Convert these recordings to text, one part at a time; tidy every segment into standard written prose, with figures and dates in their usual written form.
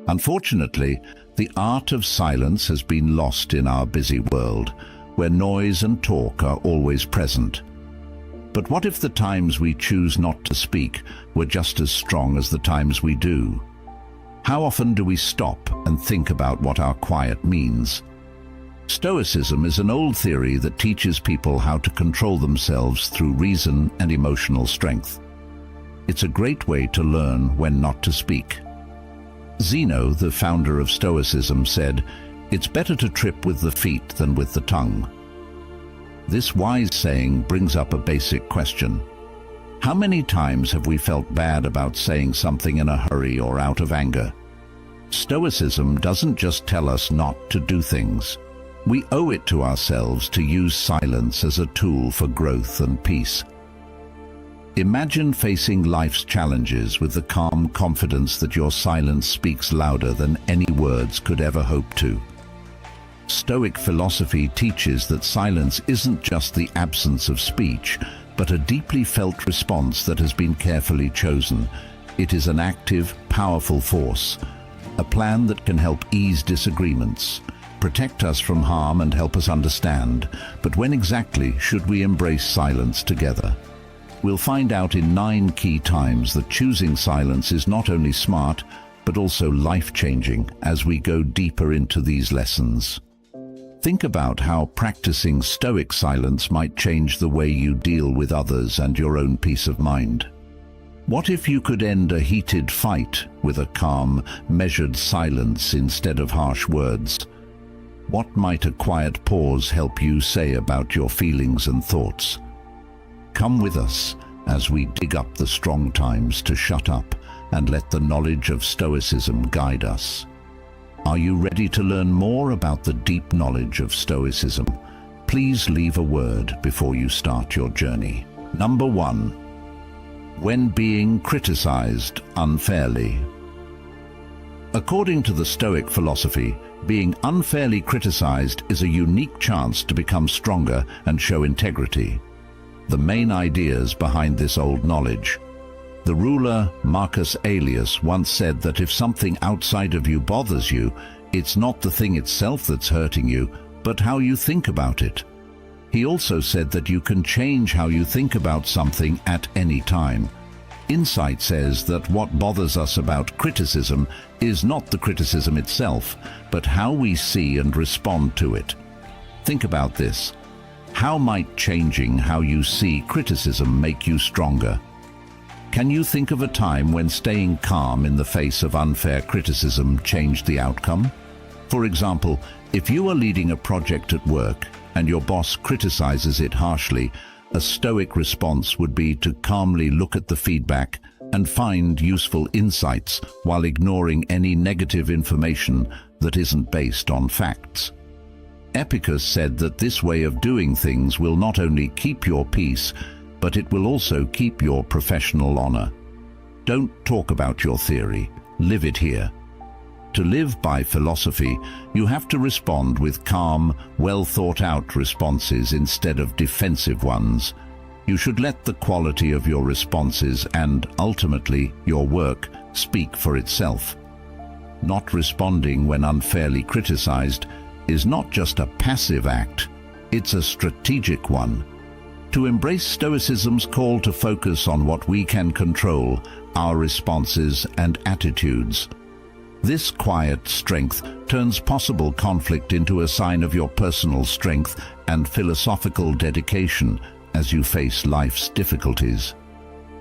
Unfortunately, the art of silence has been lost in our busy world, where noise and talk are always present. But what if the times we choose not to speak were just as strong as the times we do? How often do we stop and think about what our quiet means? Stoicism is an old theory that teaches people how to control themselves through reason and emotional strength. It's a great way to learn when not to speak. Zeno, the founder of Stoicism, said, "It's better to trip with the feet than with the tongue." This wise saying brings up a basic question. How many times have we felt bad about saying something in a hurry or out of anger? Stoicism doesn't just tell us not to do things. We owe it to ourselves to use silence as a tool for growth and peace. Imagine facing life's challenges with the calm confidence that your silence speaks louder than any words could ever hope to. Stoic philosophy teaches that silence isn't just the absence of speech, but a deeply felt response that has been carefully chosen. It is an active, powerful force, a plan that can help ease disagreements, protect us from harm and help us understand. But when exactly should we embrace silence together? We'll find out in 9 key times that choosing silence is not only smart, but also life-changing as we go deeper into these lessons. Think about how practicing Stoic silence might change the way you deal with others and your own peace of mind. What if you could end a heated fight with a calm, measured silence instead of harsh words? What might a quiet pause help you say about your feelings and thoughts? Come with us as we dig up the strong times to shut up and let the knowledge of Stoicism guide us. Are you ready to learn more about the deep knowledge of Stoicism? Please leave a word before you start your journey. Number 1. When being criticized unfairly. According to the Stoic philosophy, being unfairly criticized is a unique chance to become stronger and show integrity. The main ideas behind this old knowledge. The ruler Marcus Aurelius once said that if something outside of you bothers you, it's not the thing itself that's hurting you, but how you think about it. He also said that you can change how you think about something at any time. Insight says that what bothers us about criticism is not the criticism itself, but how we see and respond to it. Think about this. How might changing how you see criticism make you stronger? Can you think of a time when staying calm in the face of unfair criticism changed the outcome? For example, if you are leading a project at work and your boss criticizes it harshly, a Stoic response would be to calmly look at the feedback and find useful insights while ignoring any negative information that isn't based on facts. Epicurus said that this way of doing things will not only keep your peace, but it will also keep your professional honor. Don't talk about your theory, live it here. To live by philosophy, you have to respond with calm, well-thought-out responses instead of defensive ones. You should let the quality of your responses and, ultimately, your work speak for itself. Not responding when unfairly criticized is not just a passive act, it's a strategic one. To embrace Stoicism's call to focus on what we can control, our responses and attitudes. This quiet strength turns possible conflict into a sign of your personal strength and philosophical dedication as you face life's difficulties.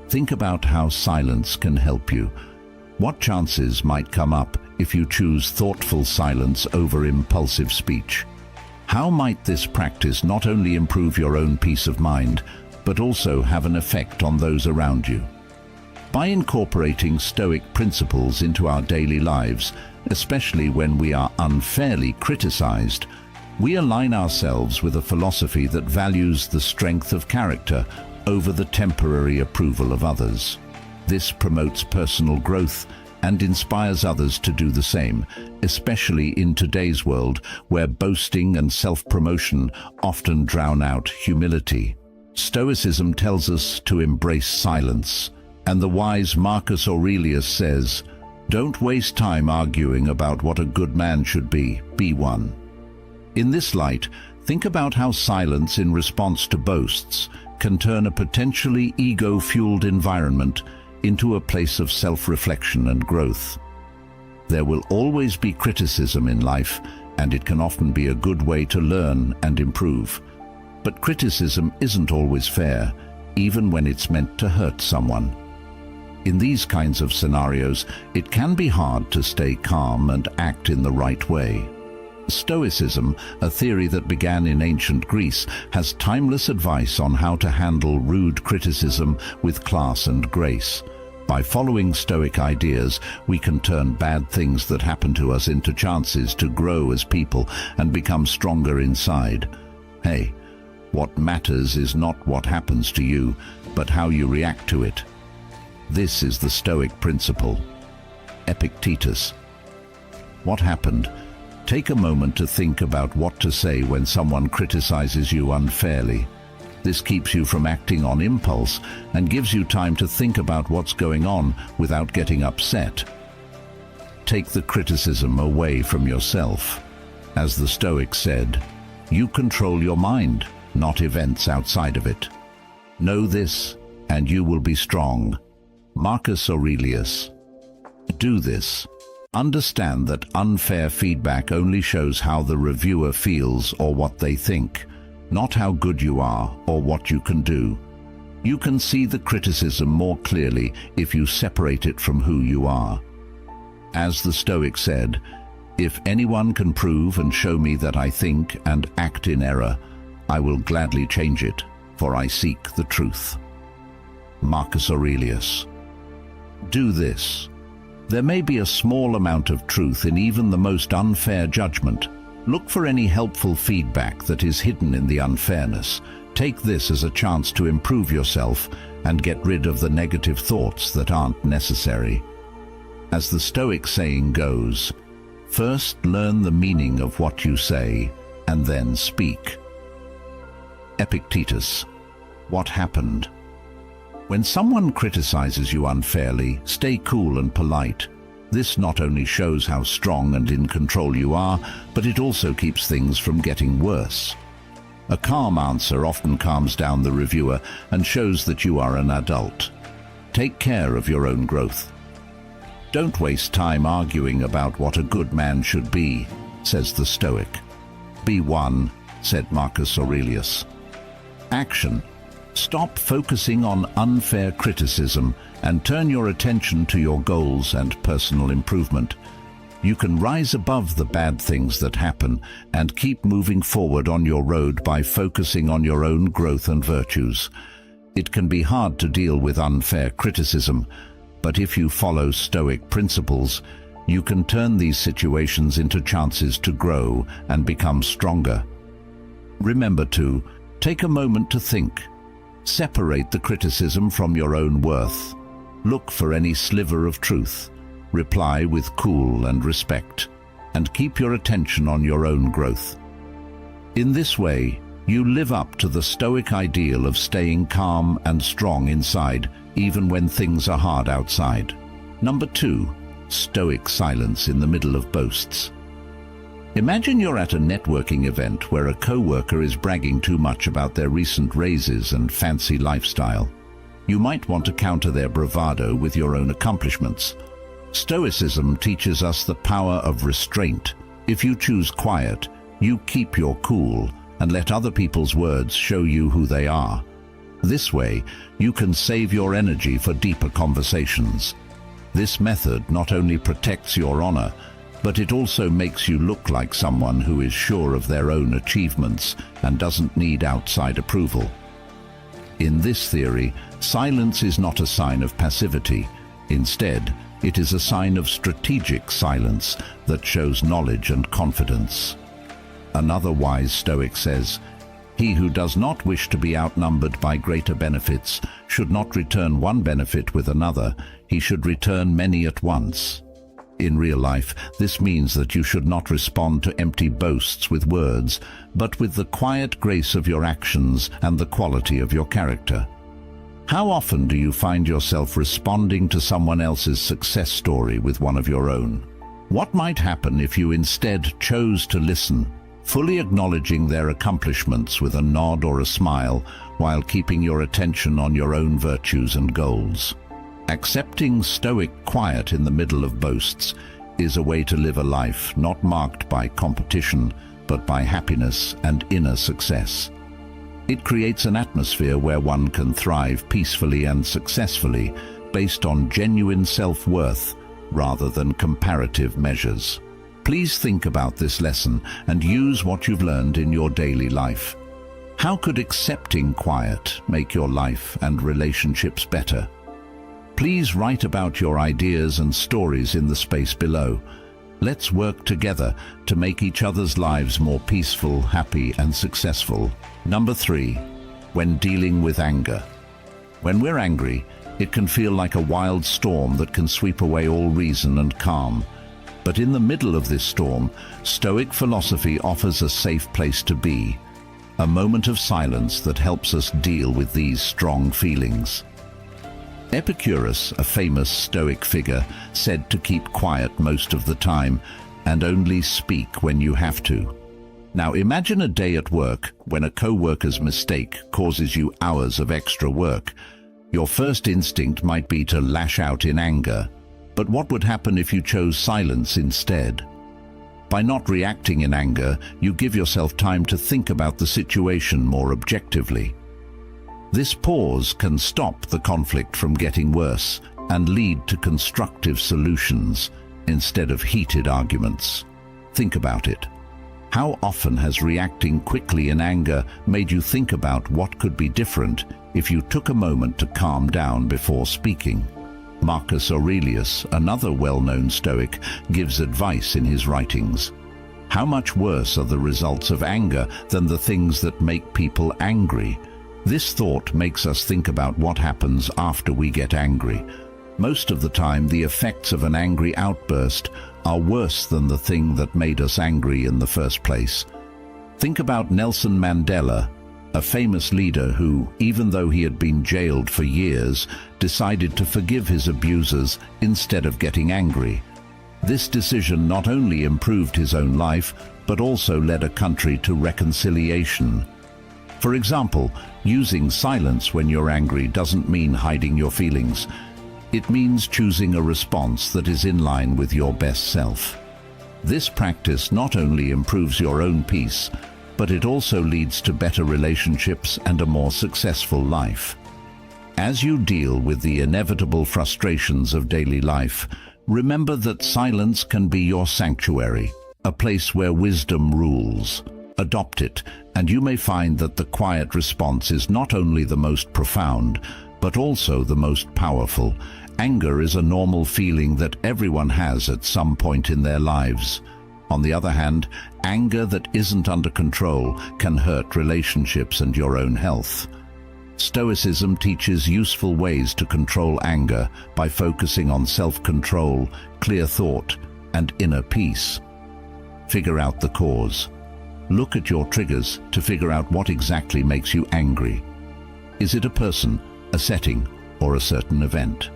Think about how silence can help you. What chances might come up if you choose thoughtful silence over impulsive speech? How might this practice not only improve your own peace of mind, but also have an effect on those around you? By incorporating Stoic principles into our daily lives, especially when we are unfairly criticized, we align ourselves with a philosophy that values the strength of character over the temporary approval of others. This promotes personal growth and inspires others to do the same, especially in today's world where boasting and self-promotion often drown out humility. Stoicism tells us to embrace silence, and the wise Marcus Aurelius says, Don't waste time arguing about what a good man should be. Be one. In this light, think about how silence in response to boasts can turn a potentially ego-fueled environment into a place of self-reflection and growth. There will always be criticism in life, and it can often be a good way to learn and improve. But criticism isn't always fair, even when it's meant to hurt someone. In these kinds of scenarios, it can be hard to stay calm and act in the right way. Stoicism, a theory that began in ancient Greece, has timeless advice on how to handle rude criticism with class and grace. By following Stoic ideas, we can turn bad things that happen to us into chances to grow as people and become stronger inside. Hey, what matters is not what happens to you, but how you react to it. This is the Stoic principle. Epictetus. What happened? Take a moment to think about what to say when someone criticizes you unfairly. This keeps you from acting on impulse and gives you time to think about what's going on without getting upset. Take the criticism away from yourself. As the Stoics said, you control your mind, not events outside of it. Know this, and you will be strong. Marcus Aurelius. Do this. Understand that unfair feedback only shows how the reviewer feels or what they think, not how good you are or what you can do. You can see the criticism more clearly if you separate it from who you are. As the Stoic said, if anyone can prove and show me that I think and act in error, I will gladly change it, for I seek the truth. Marcus Aurelius. Do this. There may be a small amount of truth in even the most unfair judgment. Look for any helpful feedback that is hidden in the unfairness. Take this as a chance to improve yourself and get rid of the negative thoughts that aren't necessary. As the Stoic saying goes, first learn the meaning of what you say, and then speak. Epictetus. What happened? When someone criticizes you unfairly, stay cool and polite. This not only shows how strong and in control you are, but it also keeps things from getting worse. A calm answer often calms down the reviewer and shows that you are an adult. Take care of your own growth. Don't waste time arguing about what a good man should be, says the Stoic. Be one, said Marcus Aurelius. Action. Stop focusing on unfair criticism and turn your attention to your goals and personal improvement. You can rise above the bad things that happen and keep moving forward on your road by focusing on your own growth and virtues. It can be hard to deal with unfair criticism, but if you follow Stoic principles, you can turn these situations into chances to grow and become stronger. Remember to take a moment to think. Separate the criticism from your own worth. Look for any sliver of truth. Reply with cool and respect, and keep your attention on your own growth. In this way, you live up to the Stoic ideal of staying calm and strong inside, even when things are hard outside. Number 2, Stoic silence in the middle of boasts. Imagine you're at a networking event where a co-worker is bragging too much about their recent raises and fancy lifestyle. You might want to counter their bravado with your own accomplishments. Stoicism teaches us the power of restraint. If you choose quiet, you keep your cool and let other people's words show you who they are. This way, you can save your energy for deeper conversations. This method not only protects your honor, but it also makes you look like someone who is sure of their own achievements and doesn't need outside approval. In this theory, silence is not a sign of passivity. Instead, it is a sign of strategic silence that shows knowledge and confidence. Another wise Stoic says, "He who does not wish to be outnumbered by greater benefits should not return one benefit with another, he should return many at once." In real life, this means that you should not respond to empty boasts with words, but with the quiet grace of your actions and the quality of your character. How often do you find yourself responding to someone else's success story with one of your own? What might happen if you instead chose to listen, fully acknowledging their accomplishments with a nod or a smile, while keeping your attention on your own virtues and goals? Accepting stoic quiet in the middle of boasts is a way to live a life not marked by competition, but by happiness and inner success. It creates an atmosphere where one can thrive peacefully and successfully based on genuine self-worth rather than comparative measures. Please think about this lesson and use what you've learned in your daily life. How could accepting quiet make your life and relationships better? Please write about your ideas and stories in the space below. Let's work together to make each other's lives more peaceful, happy, and successful. Number 3, when dealing with anger. When we're angry, it can feel like a wild storm that can sweep away all reason and calm. But in the middle of this storm, Stoic philosophy offers a safe place to be, a moment of silence that helps us deal with these strong feelings. Epicurus, a famous Stoic figure, said to keep quiet most of the time and only speak when you have to. Now imagine a day at work when a co-worker's mistake causes you hours of extra work. Your first instinct might be to lash out in anger, but what would happen if you chose silence instead? By not reacting in anger, you give yourself time to think about the situation more objectively. This pause can stop the conflict from getting worse and lead to constructive solutions instead of heated arguments. Think about it. How often has reacting quickly in anger made you think about what could be different if you took a moment to calm down before speaking? Marcus Aurelius, another well-known Stoic, gives advice in his writings. How much worse are the results of anger than the things that make people angry? This thought makes us think about what happens after we get angry. Most of the time, the effects of an angry outburst are worse than the thing that made us angry in the first place. Think about Nelson Mandela, a famous leader who, even though he had been jailed for years, decided to forgive his abusers instead of getting angry. This decision not only improved his own life, but also led a country to reconciliation. For example, using silence when you're angry doesn't mean hiding your feelings. It means choosing a response that is in line with your best self. This practice not only improves your own peace, but it also leads to better relationships and a more successful life. As you deal with the inevitable frustrations of daily life, remember that silence can be your sanctuary, a place where wisdom rules. Adopt it, and you may find that the quiet response is not only the most profound, but also the most powerful. Anger is a normal feeling that everyone has at some point in their lives. On the other hand, anger that isn't under control can hurt relationships and your own health. Stoicism teaches useful ways to control anger by focusing on self-control, clear thought, and inner peace. Figure out the cause. Look at your triggers to figure out what exactly makes you angry. Is it a person, a setting, or a certain event?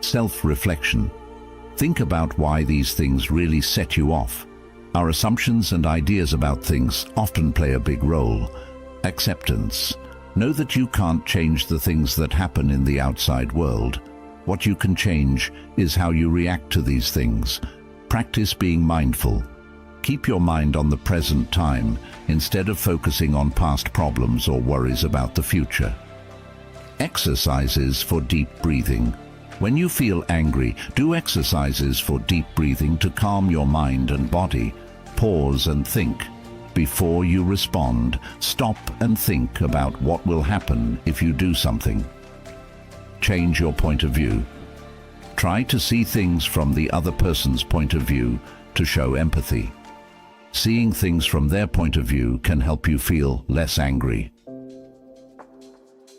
Self-reflection. Think about why these things really set you off. Our assumptions and ideas about things often play a big role. Acceptance. Know that you can't change the things that happen in the outside world. What you can change is how you react to these things. Practice being mindful. Keep your mind on the present time instead of focusing on past problems or worries about the future. Exercises for deep breathing. When you feel angry, do exercises for deep breathing to calm your mind and body. Pause and think. Before you respond, stop and think about what will happen if you do something. Change your point of view. Try to see things from the other person's point of view to show empathy. Seeing things from their point of view can help you feel less angry.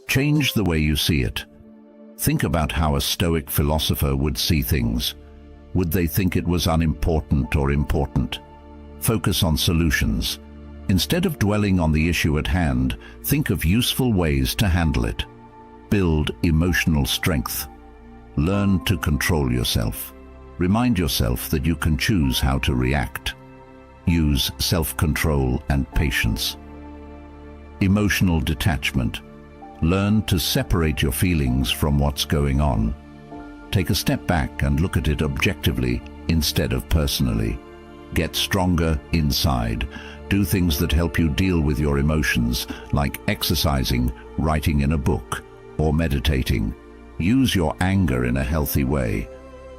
Change the way you see it. Think about how a Stoic philosopher would see things. Would they think it was unimportant or important? Focus on solutions. Instead of dwelling on the issue at hand, think of useful ways to handle it. Build emotional strength. Learn to control yourself. Remind yourself that you can choose how to react. Use self-control and patience. Emotional detachment. Learn to separate your feelings from what's going on. Take a step back and look at it objectively instead of personally. Get stronger inside. Do things that help you deal with your emotions, like exercising, writing in a book, or meditating. Use your anger in a healthy way.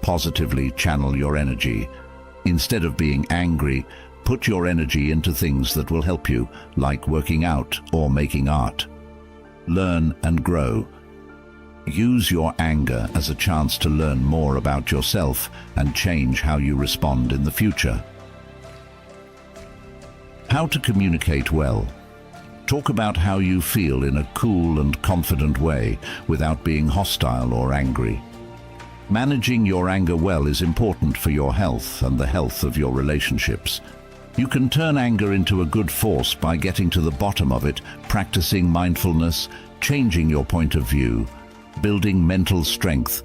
Positively channel your energy. Instead of being angry, put your energy into things that will help you, like working out or making art. Learn and grow. Use your anger as a chance to learn more about yourself and change how you respond in the future. How to communicate well. Talk about how you feel in a cool and confident way without being hostile or angry. Managing your anger well is important for your health and the health of your relationships. You can turn anger into a good force by getting to the bottom of it, practicing mindfulness, changing your point of view, building mental strength,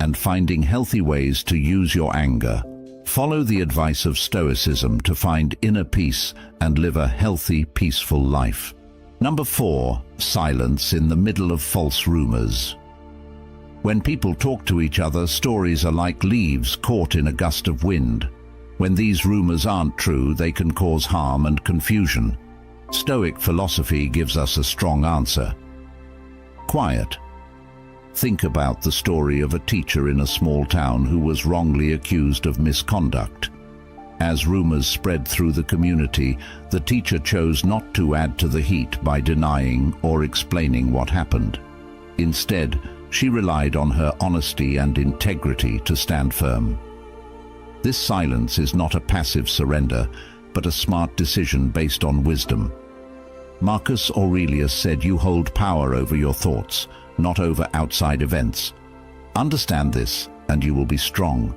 and finding healthy ways to use your anger. Follow the advice of Stoicism to find inner peace and live a healthy, peaceful life. Number 4, silence in the middle of false rumors. When people talk to each other, stories are like leaves caught in a gust of wind. When these rumors aren't true, they can cause harm and confusion. Stoic philosophy gives us a strong answer. Quiet. Think about the story of a teacher in a small town who was wrongly accused of misconduct. As rumors spread through the community, the teacher chose not to add to the heat by denying or explaining what happened. Instead, she relied on her honesty and integrity to stand firm. This silence is not a passive surrender, but a smart decision based on wisdom. Marcus Aurelius said, "You hold power over your thoughts, not over outside events." Understand this, and you will be strong.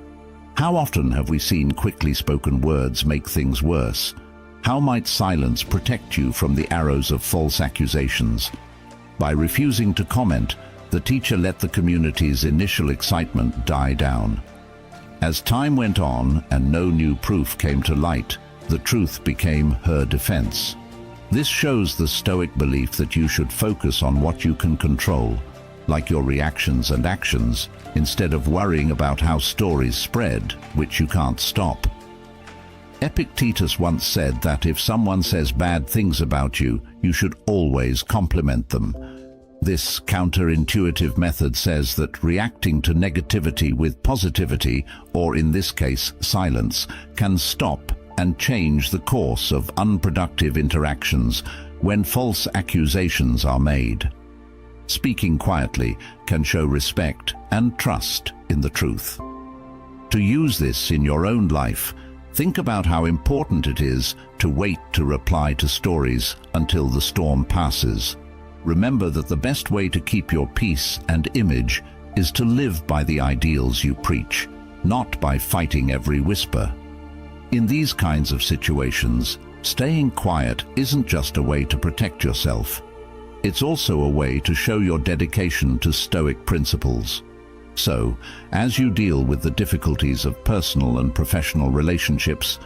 How often have we seen quickly spoken words make things worse? How might silence protect you from the arrows of false accusations? By refusing to comment, the teacher let the community's initial excitement die down. As time went on and no new proof came to light, the truth became her defense. This shows the Stoic belief that you should focus on what you can control, like your reactions and actions, instead of worrying about how stories spread, which you can't stop. Epictetus once said that if someone says bad things about you, you should always compliment them. This counterintuitive method says that reacting to negativity with positivity, or in this case, silence, can stop and change the course of unproductive interactions when false accusations are made. Speaking quietly can show respect and trust in the truth. To use this in your own life, think about how important it is to wait to reply to stories until the storm passes. Remember that the best way to keep your peace and image is to live by the ideals you preach, not by fighting every whisper. In these kinds of situations, staying quiet isn't just a way to protect yourself. It's also a way to show your dedication to Stoic principles. So, as you deal with the difficulties of personal and professional relationships,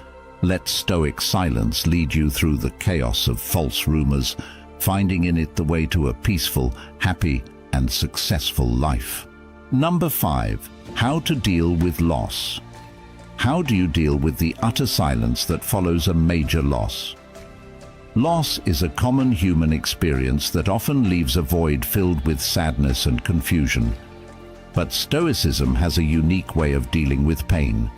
let Stoic silence lead you through the chaos of false rumors, finding in it the way to a peaceful, happy, and successful life. Number 5, how to deal with loss. How do you deal with the utter silence that follows a major loss? Loss is a common human experience that often leaves a void filled with sadness and confusion. But Stoicism has a unique way of dealing with pain.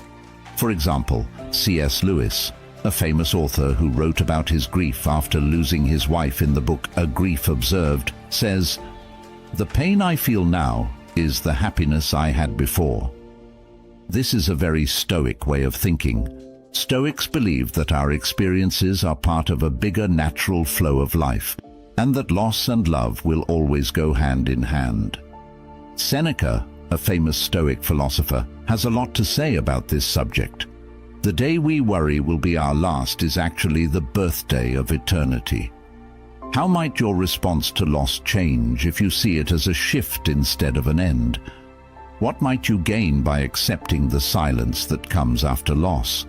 For example, C.S. Lewis, a famous author who wrote about his grief after losing his wife in the book A Grief Observed, says, "The pain I feel now is the happiness I had before." This is a very Stoic way of thinking. Stoics believe that our experiences are part of a bigger natural flow of life, and that loss and love will always go hand in hand. Seneca, a famous Stoic philosopher, has a lot to say about this subject. "The day we worry will be our last is actually the birthday of eternity." How might your response to loss change if you see it as a shift instead of an end? What might you gain by accepting the silence that comes after loss?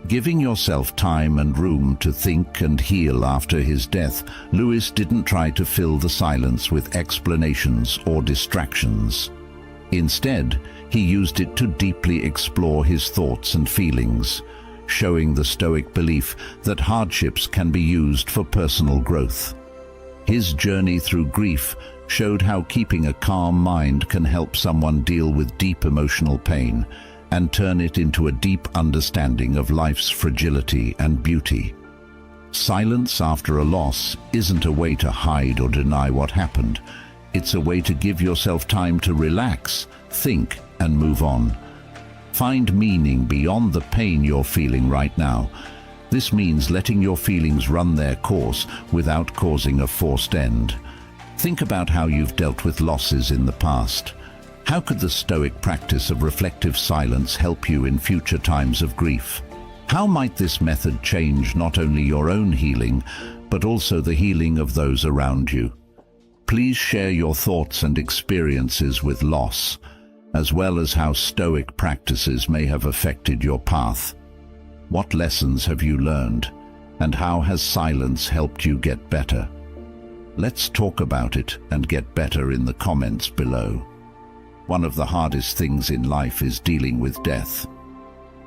Giving yourself time and room to think and heal after his death, Lewis didn't try to fill the silence with explanations or distractions. Instead, he used it to deeply explore his thoughts and feelings, showing the Stoic belief that hardships can be used for personal growth. His journey through grief showed how keeping a calm mind can help someone deal with deep emotional pain and turn it into a deep understanding of life's fragility and beauty. Silence after a loss isn't a way to hide or deny what happened. It's a way to give yourself time to relax, think, and move on. Find meaning beyond the pain you're feeling right now. This means letting your feelings run their course without causing a forced end. Think about how you've dealt with losses in the past. How could the Stoic practice of reflective silence help you in future times of grief? How might this method change not only your own healing, but also the healing of those around you? Please share your thoughts and experiences with loss, as well as how Stoic practices may have affected your path. What lessons have you learned, and how has silence helped you get better? Let's talk about it and get better in the comments below. One of the hardest things in life is dealing with death.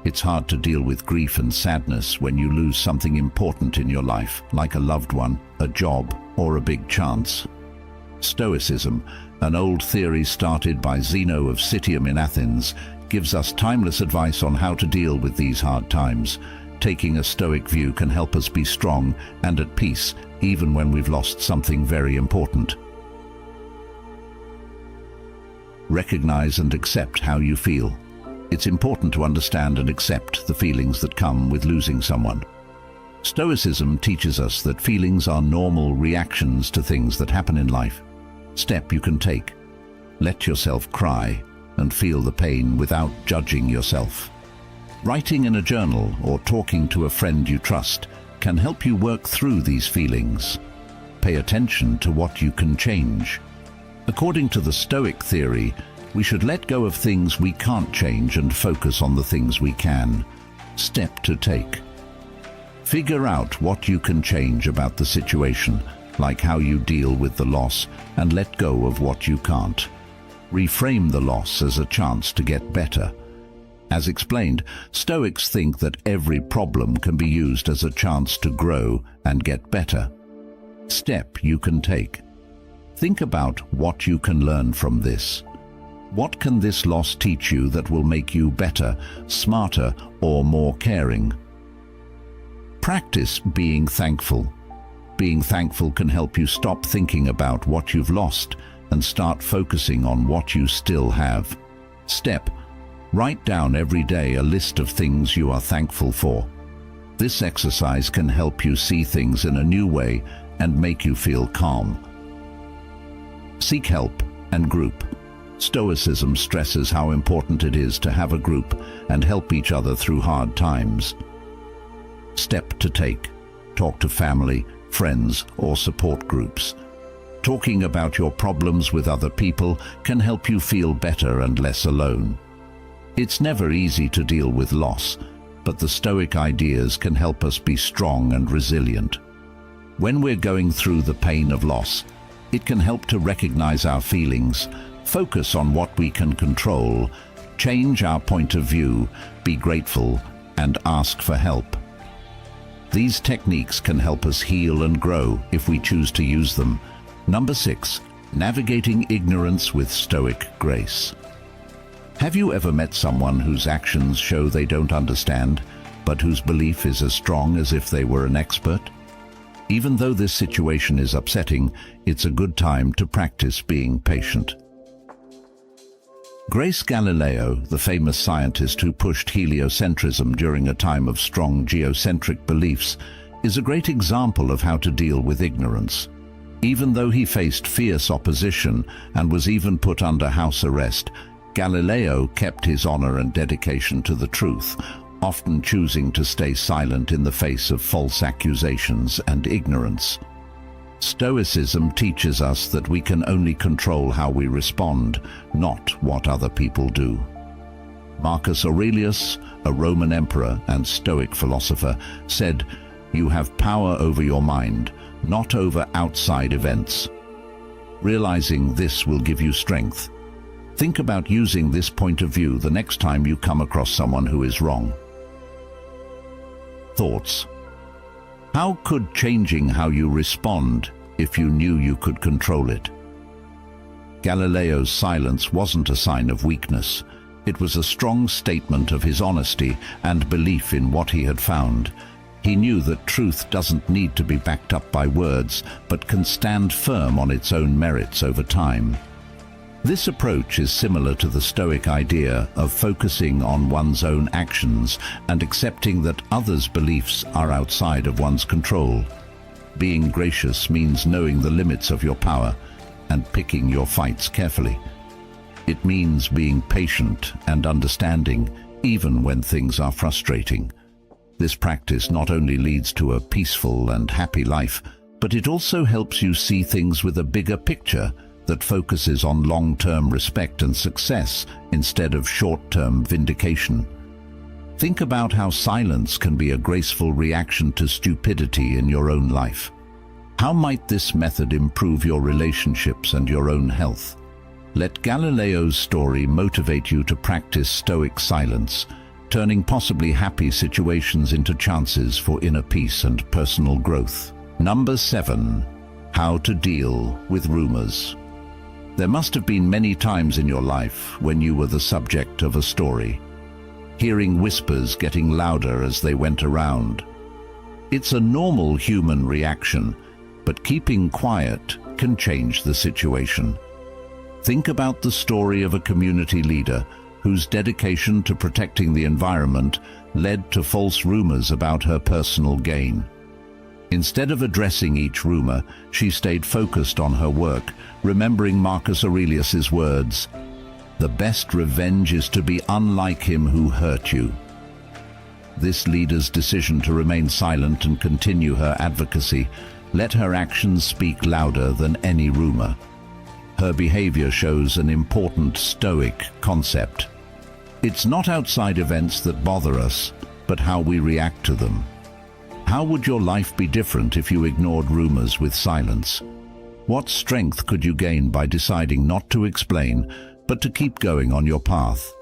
It's hard to deal with grief and sadness when you lose something important in your life, like a loved one, a job, or a big chance. Stoicism, an old theory started by Zeno of Citium in Athens, gives us timeless advice on how to deal with these hard times. Taking a Stoic view can help us be strong and at peace, even when we've lost something very important. Recognize and accept how you feel. It's important to understand and accept the feelings that come with losing someone. Stoicism teaches us that feelings are normal reactions to things that happen in life. Step you can take. Let yourself cry and feel the pain without judging yourself. Writing in a journal or talking to a friend you trust can help you work through these feelings. Pay attention to what you can change. According to the Stoic theory, we should let go of things we can't change and focus on the things we can. Step to take. Figure out what you can change about the situation, like how you deal with the loss, and let go of what you can't. Reframe the loss as a chance to get better. As explained, Stoics think that every problem can be used as a chance to grow and get better. Step you can take. Think about what you can learn from this. What can this loss teach you that will make you better, smarter, or more caring? Practice being thankful. Being thankful can help you stop thinking about what you've lost and start focusing on what you still have. Step: write down every day a list of things you are thankful for. This exercise can help you see things in a new way and make you feel calm. Seek help and group. Stoicism stresses how important it is to have a group and help each other through hard times. Step to take. Talk to family, friends, or support groups. Talking about your problems with other people can help you feel better and less alone. It's never easy to deal with loss, but the Stoic ideas can help us be strong and resilient. When we're going through the pain of loss, it can help to recognize our feelings, focus on what we can control, change our point of view, be grateful, and ask for help. These techniques can help us heal and grow if we choose to use them. Number 6, navigating ignorance with Stoic grace. Have you ever met someone whose actions show they don't understand, but whose belief is as strong as if they were an expert? Even though this situation is upsetting, it's a good time to practice being patient. Grace Galileo, the famous scientist who pushed heliocentrism during a time of strong geocentric beliefs, is a great example of how to deal with ignorance. Even though he faced fierce opposition and was even put under house arrest, Galileo kept his honor and dedication to the truth, often choosing to stay silent in the face of false accusations and ignorance. Stoicism teaches us that we can only control how we respond, not what other people do. Marcus Aurelius, a Roman emperor and Stoic philosopher, said, "You have power over your mind, not over outside events." Realizing this will give you strength. Think about using this point of view the next time you come across someone who is wrong. Thoughts. How could changing how you respond if you knew you could control it? Galileo's silence wasn't a sign of weakness. It was a strong statement of his honesty and belief in what he had found. He knew that truth doesn't need to be backed up by words, but can stand firm on its own merits over time. This approach is similar to the Stoic idea of focusing on one's own actions and accepting that others' beliefs are outside of one's control. Being gracious means knowing the limits of your power and picking your fights carefully. It means being patient and understanding, even when things are frustrating. This practice not only leads to a peaceful and happy life, but it also helps you see things with a bigger picture that focuses on long-term respect and success instead of short-term vindication. Think about how silence can be a graceful reaction to stupidity in your own life. How might this method improve your relationships and your own health? Let Galileo's story motivate you to practice Stoic silence, turning possibly happy situations into chances for inner peace and personal growth. Number 7. How to deal with rumors. There must have been many times in your life when you were the subject of a story, hearing whispers getting louder as they went around. It's a normal human reaction, but keeping quiet can change the situation. Think about the story of a community leader whose dedication to protecting the environment led to false rumors about her personal gain. Instead of addressing each rumor, she stayed focused on her work, remembering Marcus Aurelius's words, "The best revenge is to be unlike him who hurt you." This leader's decision to remain silent and continue her advocacy let her actions speak louder than any rumor. Her behavior shows an important Stoic concept. It's not outside events that bother us, but how we react to them. How would your life be different if you ignored rumors with silence? What strength could you gain by deciding not to explain, but to keep going on your path?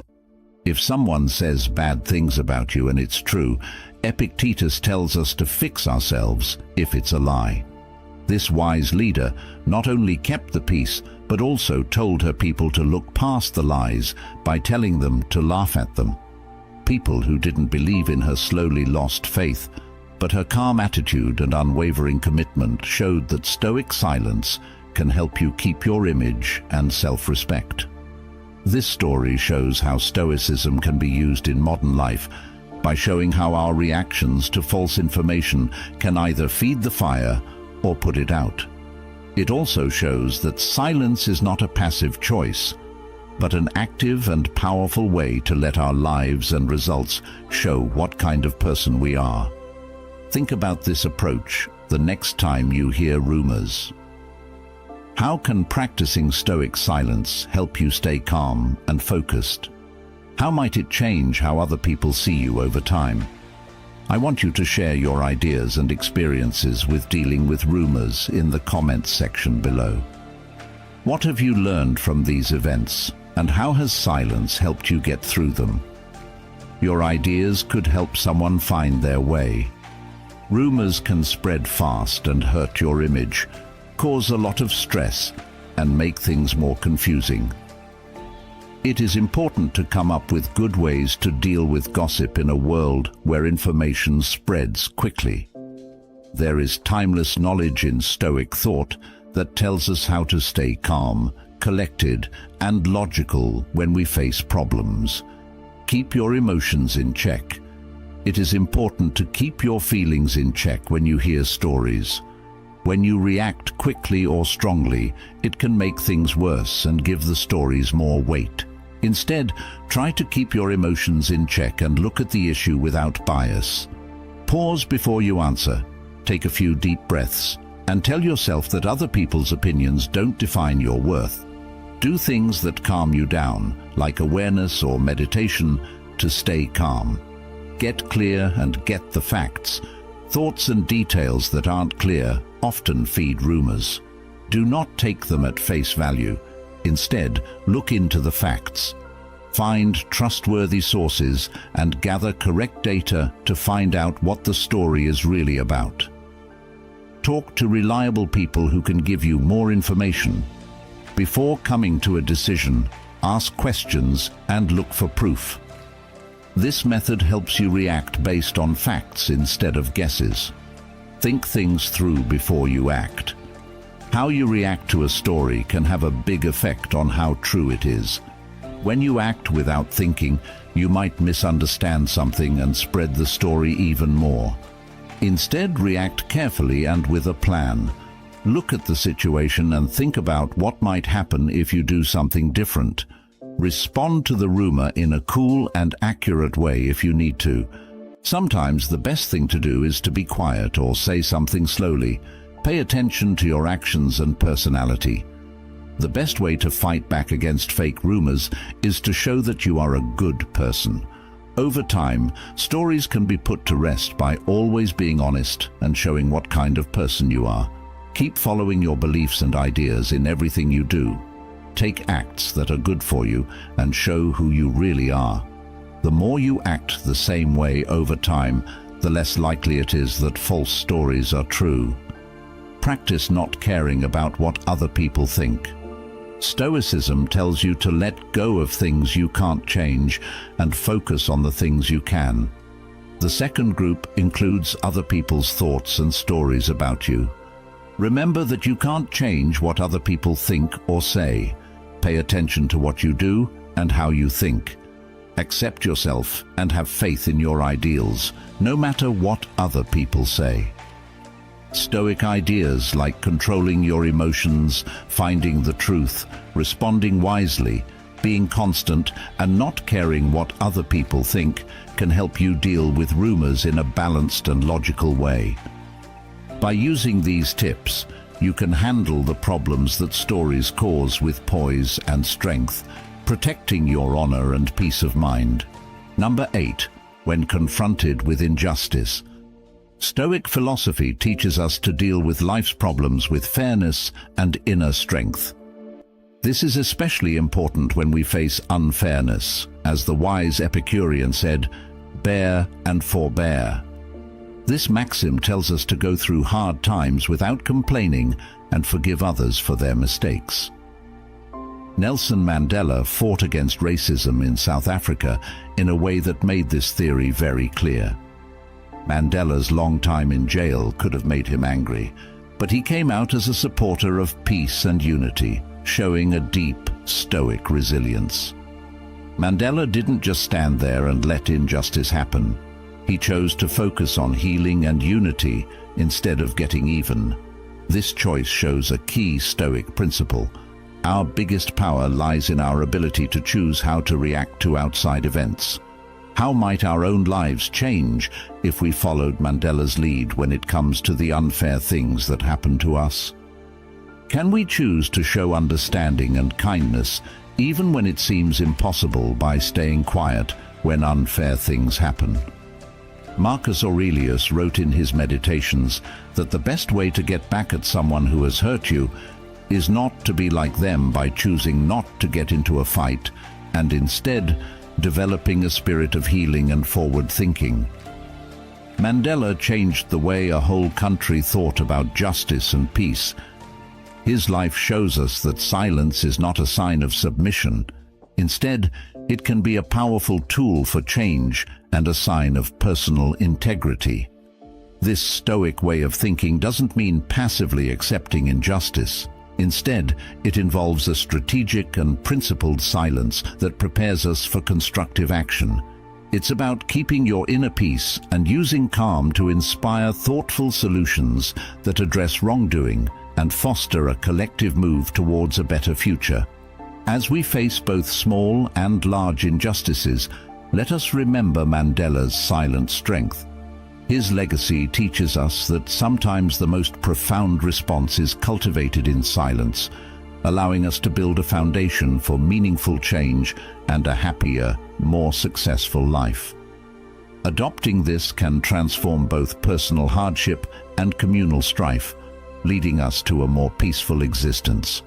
If someone says bad things about you and it's true, Epictetus tells us to fix ourselves if it's a lie. This wise leader not only kept the peace, but also told her people to look past the lies by telling them to laugh at them. People who didn't believe in her slowly lost faith, but her calm attitude and unwavering commitment showed that Stoic silence can help you keep your image and self-respect. This story shows how Stoicism can be used in modern life by showing how our reactions to false information can either feed the fire or put it out. It also shows that silence is not a passive choice, but an active and powerful way to let our lives and results show what kind of person we are. Think about this approach the next time you hear rumors. How can practicing Stoic silence help you stay calm and focused? How might it change how other people see you over time? I want you to share your ideas and experiences with dealing with rumors in the comments section below. What have you learned from these events, and how has silence helped you get through them? Your ideas could help someone find their way. Rumors can spread fast and hurt your image, cause a lot of stress, and make things more confusing. It is important to come up with good ways to deal with gossip in a world where information spreads quickly. There is timeless knowledge in Stoic thought that tells us how to stay calm, collected, and logical when we face problems. Keep your emotions in check. It is important to keep your feelings in check when you hear stories. When you react quickly or strongly, it can make things worse and give the stories more weight. Instead, try to keep your emotions in check and look at the issue without bias. Pause before you answer, take a few deep breaths, And tell yourself that other people's opinions don't define your worth. Do things that calm you down, like awareness or meditation, to stay calm. Get clear and get the facts. Thoughts and details that aren't clear often feed rumors. Do not take them at face value. Instead, look into the facts. Find trustworthy sources and gather correct data to find out what the story is really about. Talk to reliable people who can give you more information. Before coming to a decision, ask questions and look for proof. This method helps you react based on facts instead of guesses. Think things through before you act. How you react to a story can have a big effect on how true it is. When you act without thinking, you might misunderstand something and spread the story even more. Instead, react carefully and with a plan. Look at the situation and think about what might happen if you do something different. Respond to the rumor in a cool and accurate way if you need to. Sometimes the best thing to do is to be quiet or say something slowly. Pay attention to your actions and personality. The best way to fight back against fake rumors is to show that you are a good person. Over time, stories can be put to rest by always being honest and showing what kind of person you are. Keep following your beliefs and ideas in everything you do. Take acts that are good for you and show who you really are. The more you act the same way over time, the less likely it is that false stories are true. Practice not caring about what other people think. Stoicism tells you to let go of things you can't change and focus on the things you can. The second group includes other people's thoughts and stories about you. Remember that you can't change what other people think or say. Pay attention to what you do and how you think. Accept yourself and have faith in your ideals, no matter what other people say. Stoic ideas like controlling your emotions, finding the truth, responding wisely, being constant, and not caring what other people think can help you deal with rumors in a balanced and logical way. By using these tips, you can handle the problems that stories cause with poise and strength, protecting your honor and peace of mind. Number 8. When confronted with injustice. Stoic philosophy teaches us to deal with life's problems with fairness and inner strength. This is especially important when we face unfairness. As the wise Epicurean said, "Bear and forbear." This maxim tells us to go through hard times without complaining and forgive others for their mistakes. Nelson Mandela fought against racism in South Africa in a way that made this theory very clear. Mandela's long time in jail could have made him angry, but he came out as a supporter of peace and unity, showing a deep, stoic resilience. Mandela didn't just stand there and let injustice happen. He chose to focus on healing and unity instead of getting even. This choice shows a key Stoic principle. Our biggest power lies in our ability to choose how to react to outside events. How might our own lives change if we followed Mandela's lead when it comes to the unfair things that happen to us? Can we choose to show understanding and kindness even when it seems impossible by staying quiet when unfair things happen? Marcus Aurelius wrote in his Meditations that the best way to get back at someone who has hurt you is not to be like them by choosing not to get into a fight, and instead developing a spirit of healing and forward thinking. Mandela changed the way a whole country thought about justice and peace. His life shows us that silence is not a sign of submission. Instead, it can be a powerful tool for change and a sign of personal integrity. This Stoic way of thinking doesn't mean passively accepting injustice. Instead, it involves a strategic and principled silence that prepares us for constructive action. It's about keeping your inner peace and using calm to inspire thoughtful solutions that address wrongdoing and foster a collective move towards a better future. As we face both small and large injustices, let us remember Mandela's silent strength. His legacy teaches us that sometimes the most profound response is cultivated in silence, allowing us to build a foundation for meaningful change and a happier, more successful life. Adopting this can transform both personal hardship and communal strife, leading us to a more peaceful existence.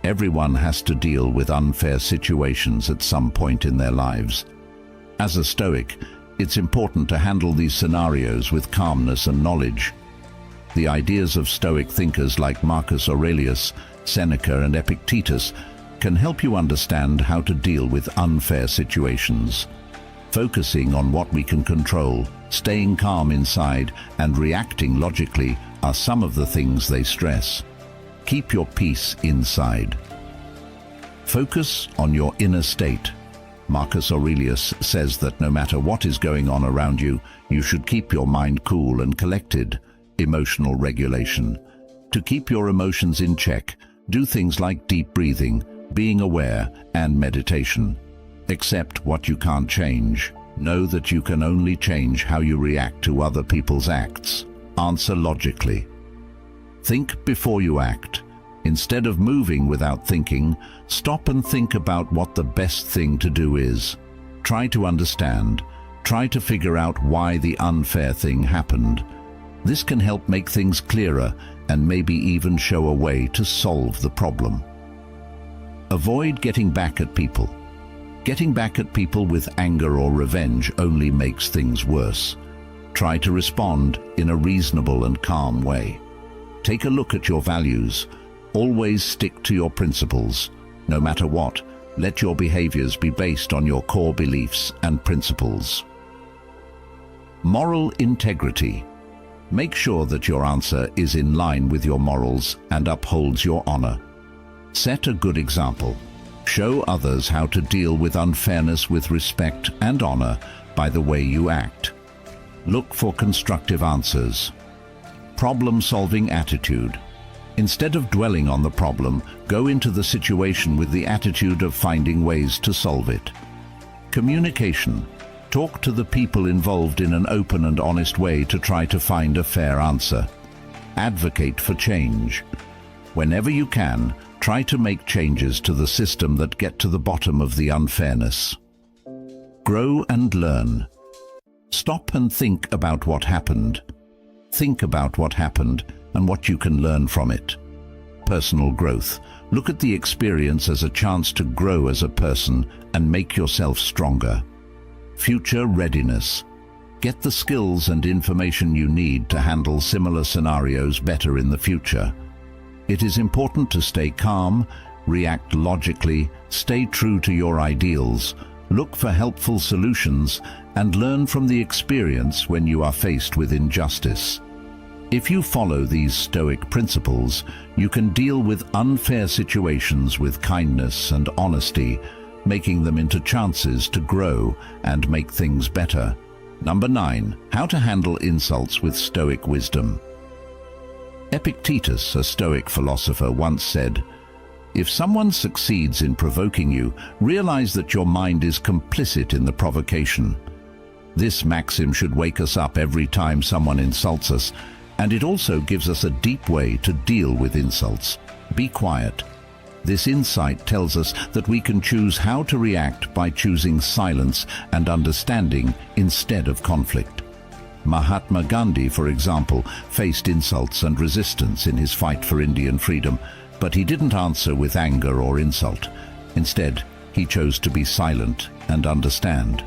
Everyone has to deal with unfair situations at some point in their lives. As a Stoic, it's important to handle these scenarios with calmness and knowledge. The ideas of Stoic thinkers like Marcus Aurelius, Seneca, and Epictetus can help you understand how to deal with unfair situations. Focusing on what we can control, staying calm inside, and reacting logically are some of the things they stress. Keep your peace inside. Focus on your inner state. Marcus Aurelius says that no matter what is going on around you, you should keep your mind cool and collected. Emotional regulation. To keep your emotions in check, do things like deep breathing, being aware, and meditation. Accept what you can't change. Know that you can only change how you react to other people's acts. Answer logically. Think before you act. Instead of moving without thinking, stop and think about what the best thing to do is. Try to understand. Try to figure out why the unfair thing happened. This can help make things clearer and maybe even show a way to solve the problem. Avoid getting back at people. Getting back at people with anger or revenge only makes things worse. Try to respond in a reasonable and calm way. Take a look at your values. Always stick to your principles. No matter what, let your behaviors be based on your core beliefs and principles. Moral integrity. Make sure that your answer is in line with your morals and upholds your honor. Set a good example. Show others how to deal with unfairness with respect and honor by the way you act. Look for constructive answers. Problem-solving attitude. Instead of dwelling on the problem, go into the situation with the attitude of finding ways to solve it. Communication. Talk to the people involved in an open and honest way to try to find a fair answer. Advocate for change. Whenever you can, try to make changes to the system that get to the bottom of the unfairness. Grow and learn. Stop and think about what happened. Think about what happened and what you can learn from it. Personal growth. Look at the experience as a chance to grow as a person and make yourself stronger. Future readiness. Get the skills and information you need to handle similar scenarios better in the future. It is important to stay calm, react logically, stay true to your ideals, look for helpful solutions, and learn from the experience when you are faced with injustice. If you follow these Stoic principles, you can deal with unfair situations with kindness and honesty, making them into chances to grow and make things better. Number 9. How to handle insults with Stoic wisdom. Epictetus, a Stoic philosopher, once said, "If someone succeeds in provoking you, realize that your mind is complicit in the provocation." This maxim should wake us up every time someone insults us, and it also gives us a deep way to deal with insults. Be quiet. This insight tells us that we can choose how to react by choosing silence and understanding instead of conflict. Mahatma Gandhi, for example, faced insults and resistance in his fight for Indian freedom, but he didn't answer with anger or insult. Instead, he chose to be silent and understand.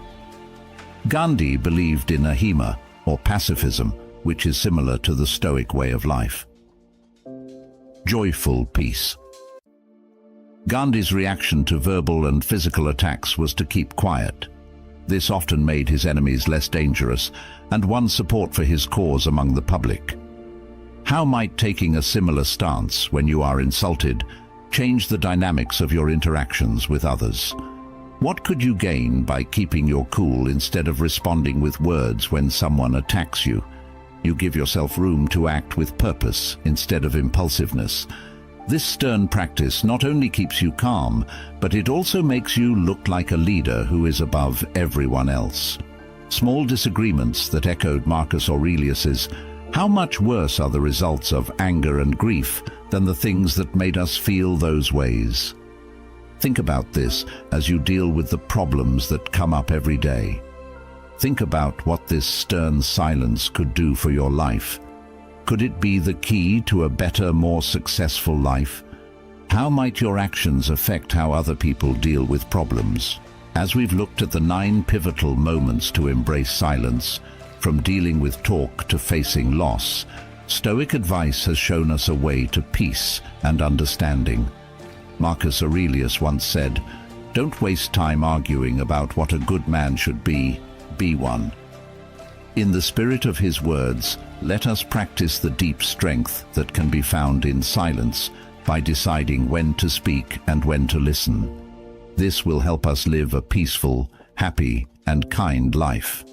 Gandhi believed in ahimsa, or pacifism, which is similar to the Stoic way of life. Joyful peace. Gandhi's reaction to verbal and physical attacks was to keep quiet. This often made his enemies less dangerous and won support for his cause among the public. How might taking a similar stance when you are insulted change the dynamics of your interactions with others? What could you gain by keeping your cool instead of responding with words when someone attacks you? You give yourself room to act with purpose instead of impulsiveness. This stern practice not only keeps you calm, but it also makes you look like a leader who is above everyone else. Small disagreements that echoed Marcus Aurelius's, "How much worse are the results of anger and grief than the things that made us feel those ways?" Think about this as you deal with the problems that come up every day. Think about what this stern silence could do for your life. Could it be the key to a better, more successful life? How might your actions affect how other people deal with problems? As we've looked at the 9 pivotal moments to embrace silence, from dealing with talk to facing loss, Stoic advice has shown us a way to peace and understanding. Marcus Aurelius once said, "Don't waste time arguing about what a good man should be one." In the spirit of his words, let us practice the deep strength that can be found in silence by deciding when to speak and when to listen. This will help us live a peaceful, happy, and kind life.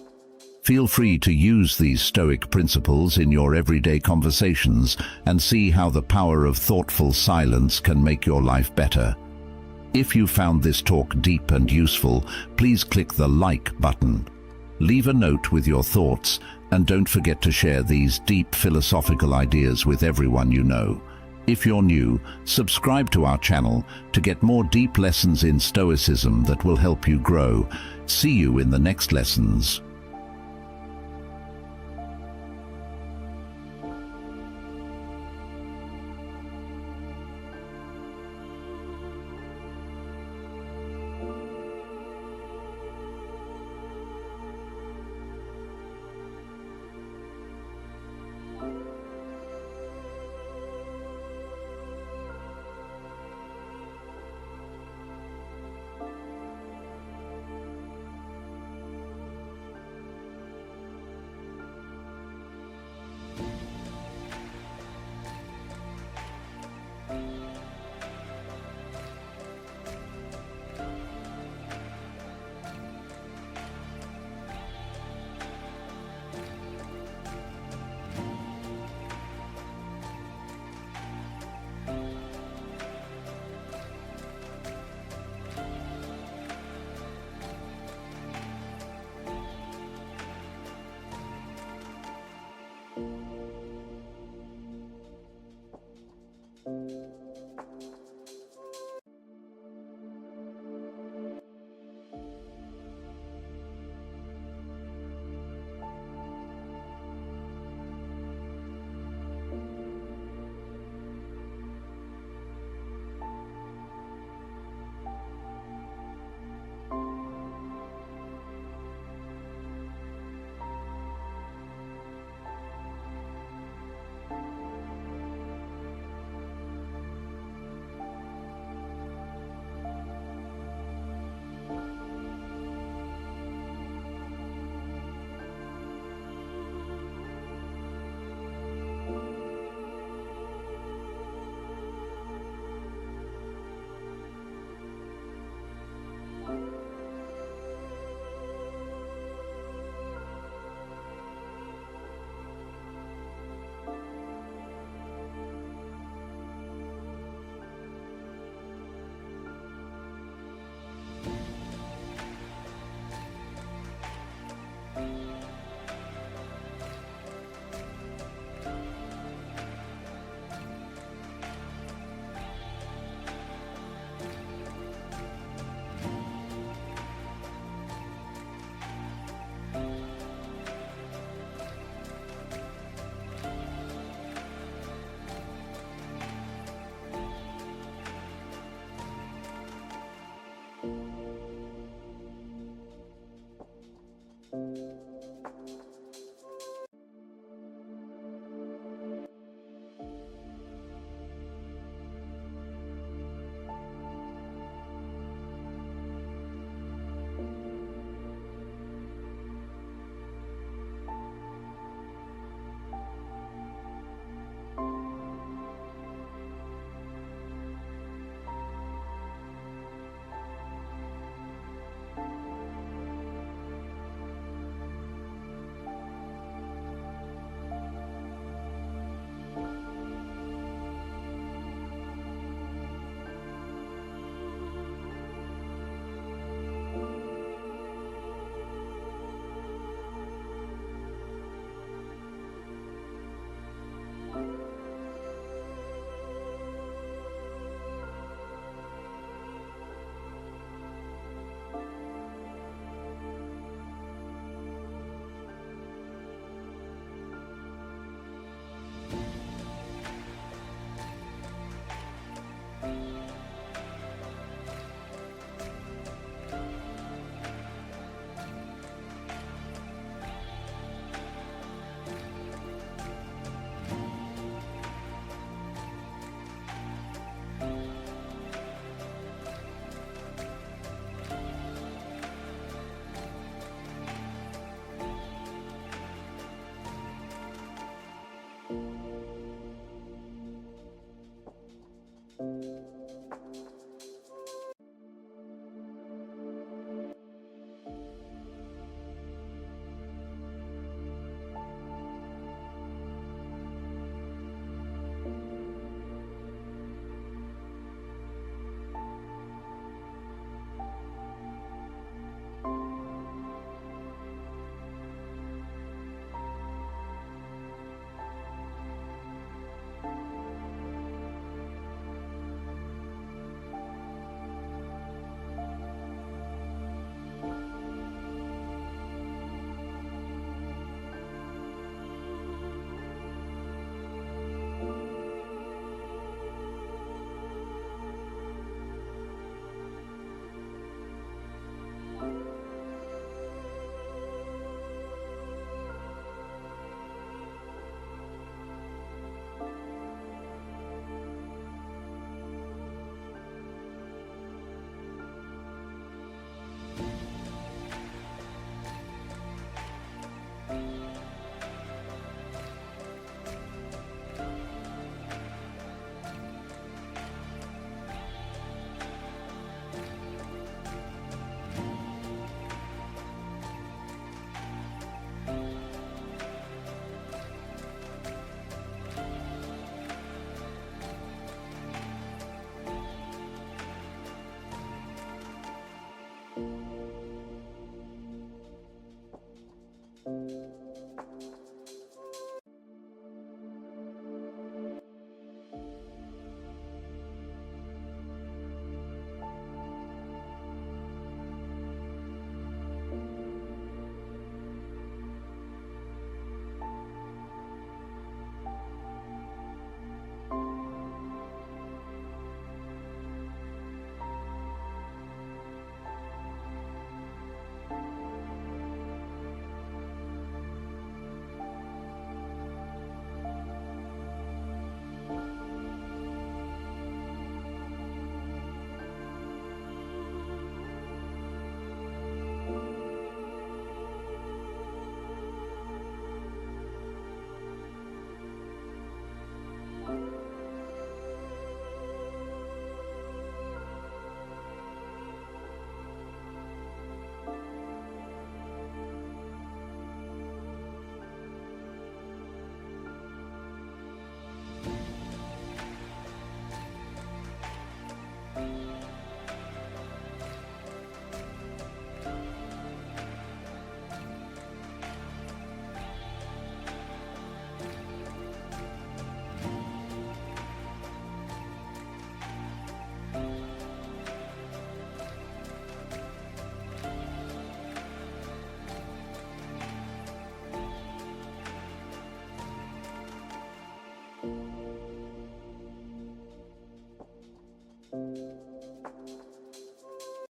Feel free to use these Stoic principles in your everyday conversations and see how the power of thoughtful silence can make your life better. If you found this talk deep and useful, please click the like button. Leave a note with your thoughts, and don't forget to share these deep philosophical ideas with everyone you know. If you're new, subscribe to our channel to get more deep lessons in Stoicism that will help you grow. See you in the next lessons.